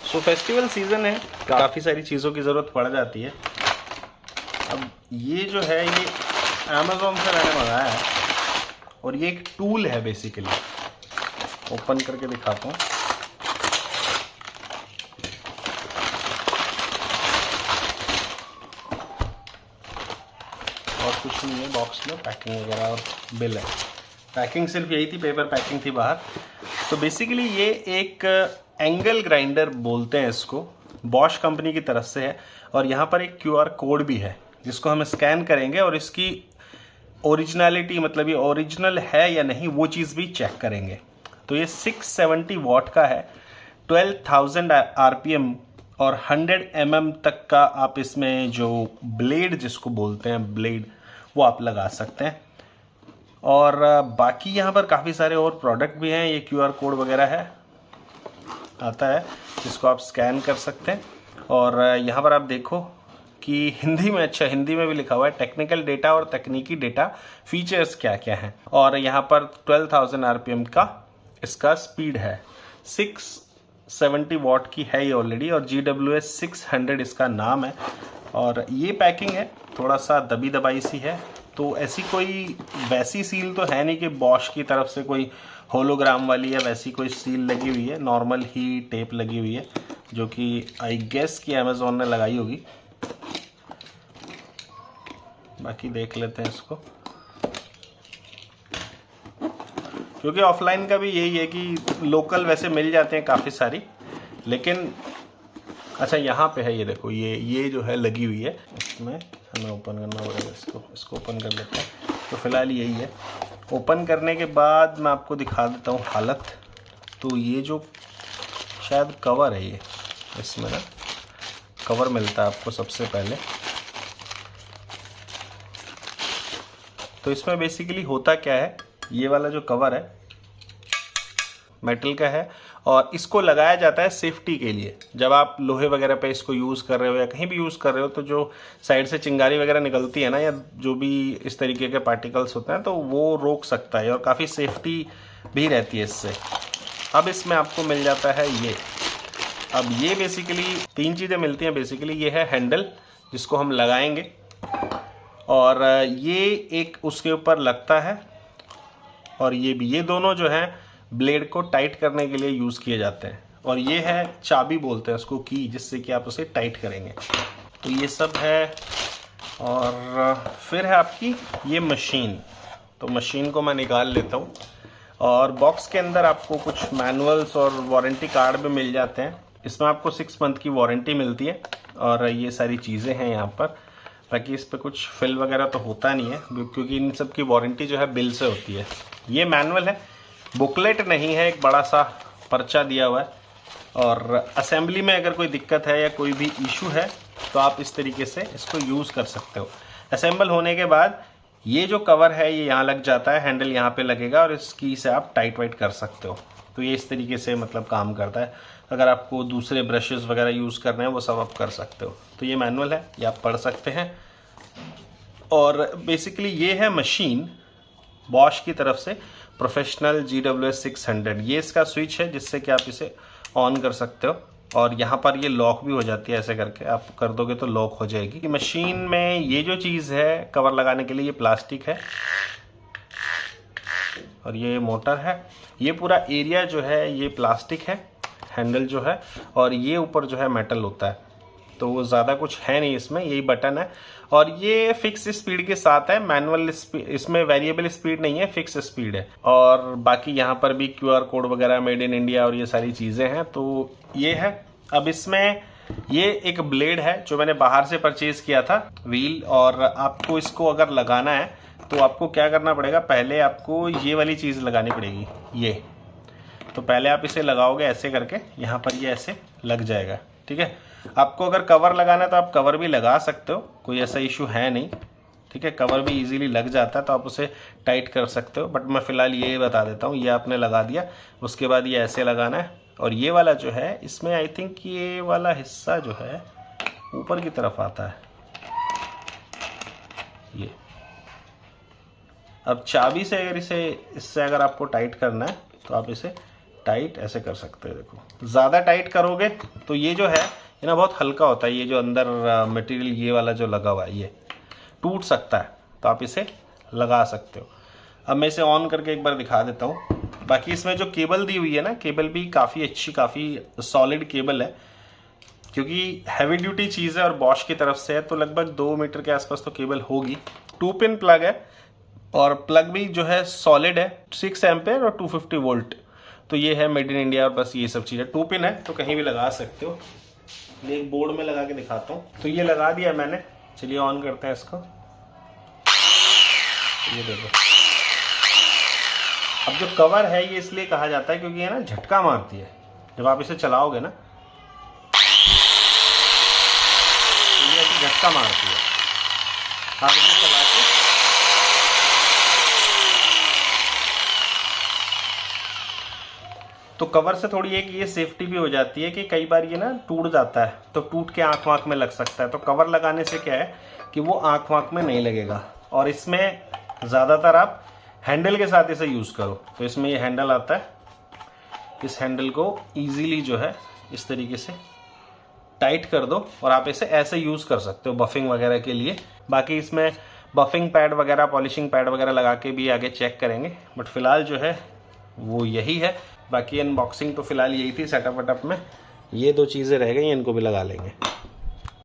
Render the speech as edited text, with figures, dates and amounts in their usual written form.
सो festival season है, काफ़ी सारी चीज़ों की ज़रूरत पड़ जाती है। अब ये जो है ये अमेज़ॉन से मैंने मंगाया है और ये एक टूल है बेसिकली। ओपन करके दिखाता हूँ। और कुछ नहीं है बॉक्स में, पैकिंग वगैरह और बिल है। पैकिंग सिर्फ यही थी, पेपर पैकिंग थी बाहर। तो बेसिकली ये एक एंगल ग्राइंडर बोलते हैं इसको, बॉश कंपनी की तरफ से है। और यहाँ पर एक QR कोड भी है जिसको हम स्कैन करेंगे और इसकी ओरिजिनलिटी, मतलब ये ओरिजिनल है या नहीं, वो चीज़ भी चेक करेंगे। तो ये 670 वॉट का है, 12,000 RPM और 100 mm तक का आप इसमें जो ब्लेड जिसको बोलते हैं ब्लेड, वो आप लगा सकते हैं। और बाकी यहाँ पर काफ़ी सारे और प्रोडक्ट भी हैं। ये QR कोड वगैरह है, आता है, जिसको आप स्कैन कर सकते हैं। और यहाँ पर आप देखो कि हिंदी में, अच्छा हिंदी में भी लिखा हुआ है टेक्निकल डेटा और तकनीकी डेटा, फीचर्स क्या क्या हैं। और यहाँ पर 12,000 RPM का इसका स्पीड है, 670 वॉट की है ये ऑलरेडी, और GWS 600 इसका नाम है। और ये पैकिंग है थोड़ा सा दबी दबाई सी है, तो ऐसी कोई वैसी सील तो है नहीं कि बॉश की तरफ से कोई होलोग्राम वाली या वैसी कोई सील लगी हुई है। नॉर्मल ही टेप लगी हुई है जो कि आई गेस कि अमेज़ॉन ने लगाई होगी। बाकी देख लेते हैं इसको, क्योंकि ऑफलाइन का भी यही है कि लोकल वैसे मिल जाते हैं काफ़ी सारी, लेकिन अच्छा यहाँ पे है, ये देखो ये जो है लगी हुई है, इसमें हमें ओपन करना पड़ेगा इसको ओपन कर लेते हैं। तो फिलहाल यही है। ओपन करने के बाद मैं आपको दिखा देता हूँ हालत। तो ये जो शायद कवर है, ये इसमें ना कवर मिलता है आपको सबसे पहले। तो इसमें बेसिकली होता क्या है, ये वाला जो कवर है मेटल का है और इसको लगाया जाता है सेफ्टी के लिए। जब आप लोहे वगैरह पे इसको यूज़ कर रहे हो या कहीं भी यूज़ कर रहे हो, तो जो साइड से चिंगारी वगैरह निकलती है ना, या जो भी इस तरीके के पार्टिकल्स होते हैं, तो वो रोक सकता है और काफ़ी सेफ्टी भी रहती है इससे। अब इसमें आपको मिल जाता है ये। अब ये बेसिकली 3 चीज़ें मिलती हैं बेसिकली। ये है हैंडल जिसको हम लगाएंगे, और ये एक उसके ऊपर लगता है, और ये भी, ये दोनों जो हैं ब्लेड को टाइट करने के लिए यूज़ किए जाते हैं। और ये है चाबी बोलते हैं उसको, की, जिससे कि आप उसे टाइट करेंगे। तो ये सब है। और फिर है आपकी ये मशीन। तो मशीन को मैं निकाल लेता हूँ। और बॉक्स के अंदर आपको कुछ मैनुअल्स और वारंटी कार्ड भी मिल जाते हैं। इसमें आपको 6 मंथ की वारंटी मिलती है और ये सारी चीज़ें हैं यहाँ पर। बाकी इस पर कुछ फिल वगैरह तो होता नहीं है, क्योंकि इन सब की वारंटी जो है बिल से होती है। ये मैनुअल है, बुकलेट नहीं है, एक बड़ा सा पर्चा दिया हुआ है। और असेंबली में अगर कोई दिक्कत है या कोई भी इशू है तो आप इस तरीके से इसको यूज़ कर सकते हो। असेंबल होने के बाद ये जो कवर है ये यहाँ लग जाता है, हैंडल यहाँ पे लगेगा और इस की से आप टाइट वाइट कर सकते हो। तो ये इस तरीके से मतलब काम करता है। अगर आपको दूसरे ब्रशेस वगैरह यूज़ करने हैं वो सब आप कर सकते हो। तो ये मैनुअल है, ये आप पढ़ सकते हैं। और बेसिकली ये है मशीन बॉश की तरफ से, प्रोफेशनल GWS 600। ये इसका स्विच है जिससे कि आप इसे ऑन कर सकते हो। और यहाँ पर ये लॉक भी हो जाती है, ऐसे करके आप कर दोगे तो लॉक हो जाएगी। मशीन में ये जो चीज़ है कवर लगाने के लिए, ये प्लास्टिक है और ये मोटर है। ये पूरा एरिया जो है ये प्लास्टिक है, हैंडल जो है, और ये ऊपर जो है मेटल होता है। तो वो ज़्यादा कुछ है नहीं इसमें, यही बटन है। और ये फिक्स स्पीड के साथ है, मैनुअल स्पीड, इसमें वेरिएबल स्पीड नहीं है, फिक्स स्पीड है। और बाकी यहाँ पर भी QR कोड वगैरह, मेड इन इंडिया और ये सारी चीज़ें हैं। तो ये है। अब इसमें ये एक ब्लेड है जो मैंने बाहर से परचेज़ किया था, व्हील। और आपको इसको अगर लगाना है तो आपको क्या करना पड़ेगा, पहले आपको ये वाली चीज़ लगानी पड़ेगी, ये। तो पहले आप इसे लगाओगे ऐसे करके, यहाँ पर ये ऐसे लग जाएगा, ठीक है। आपको अगर कवर लगाना है तो आप कवर भी लगा सकते हो, कोई ऐसा इशू है नहीं, ठीक है। कवर भी इजीली लग जाता है, तो आप उसे टाइट कर सकते हो। बट मैं फ़िलहाल ये बता देता हूँ, ये आपने लगा दिया, उसके बाद ये ऐसे लगाना है। और ये वाला जो है इसमें आई थिंक ये वाला हिस्सा जो है ऊपर की तरफ आता है, ये। अब चाबी से अगर इससे अगर आपको टाइट करना है तो आप इसे टाइट ऐसे कर सकते हो। देखो ज़्यादा टाइट करोगे तो ये जो है ये ना बहुत हल्का होता है, ये जो अंदर मटेरियल ये वाला जो लगा हुआ है ये टूट सकता है, तो आप इसे लगा सकते हो। अब मैं इसे ऑन करके एक बार दिखा देता हूँ। बाकी इसमें जो केबल दी हुई है ना, केबल भी काफ़ी अच्छी, काफ़ी सॉलिड केबल है, क्योंकि हैवी ड्यूटी चीज़ है और बॉश की तरफ से है, तो लगभग 2 मीटर के आसपास तो केबल होगी। 2 पिन प्लग है और प्लग भी जो है सॉलिड है, 6 एम्पेयर और 250 वोल्ट। तो ये है मेड इन इंडिया और बस ये सब चीज़ है। 2 पिन है तो कहीं भी लगा सकते हो। मैं एक बोर्ड में लगा के दिखाता हूँ। तो ये लगा दिया मैंने, चलिए ऑन करते हैं इसको। ये देखो, अब जो कवर है ये इसलिए कहा जाता है क्योंकि ये ना झटका मारती है, जब आप इसे चलाओगे ना तो ये ऐसी झटका मारती है। आप इसे चला के तो कवर से थोड़ी एक ये सेफ्टी भी हो जाती है कि कई बार ये ना टूट जाता है तो टूट के आँख वाँख में लग सकता है। तो कवर लगाने से क्या है कि वो आँख वाँख में नहीं लगेगा। और इसमें ज़्यादातर आप हैंडल के साथ इसे यूज़ करो। तो इसमें ये हैंडल आता है, इस हैंडल को इजीली जो है इस तरीके से टाइट कर दो और आप इसे ऐसे यूज़ कर सकते हो बफिंग वगैरह के लिए। बाकी इसमें बफिंग पैड वगैरह, पॉलिशिंग पैड वगैरह लगा के भी आगे चेक करेंगे, बट फिलहाल जो है वो यही है। बाकी अनबॉक्सिंग तो फिलहाल यही थी सेटअप वेटअप में। ये 2 चीज़ें रह गई, इनको भी लगा लेंगे।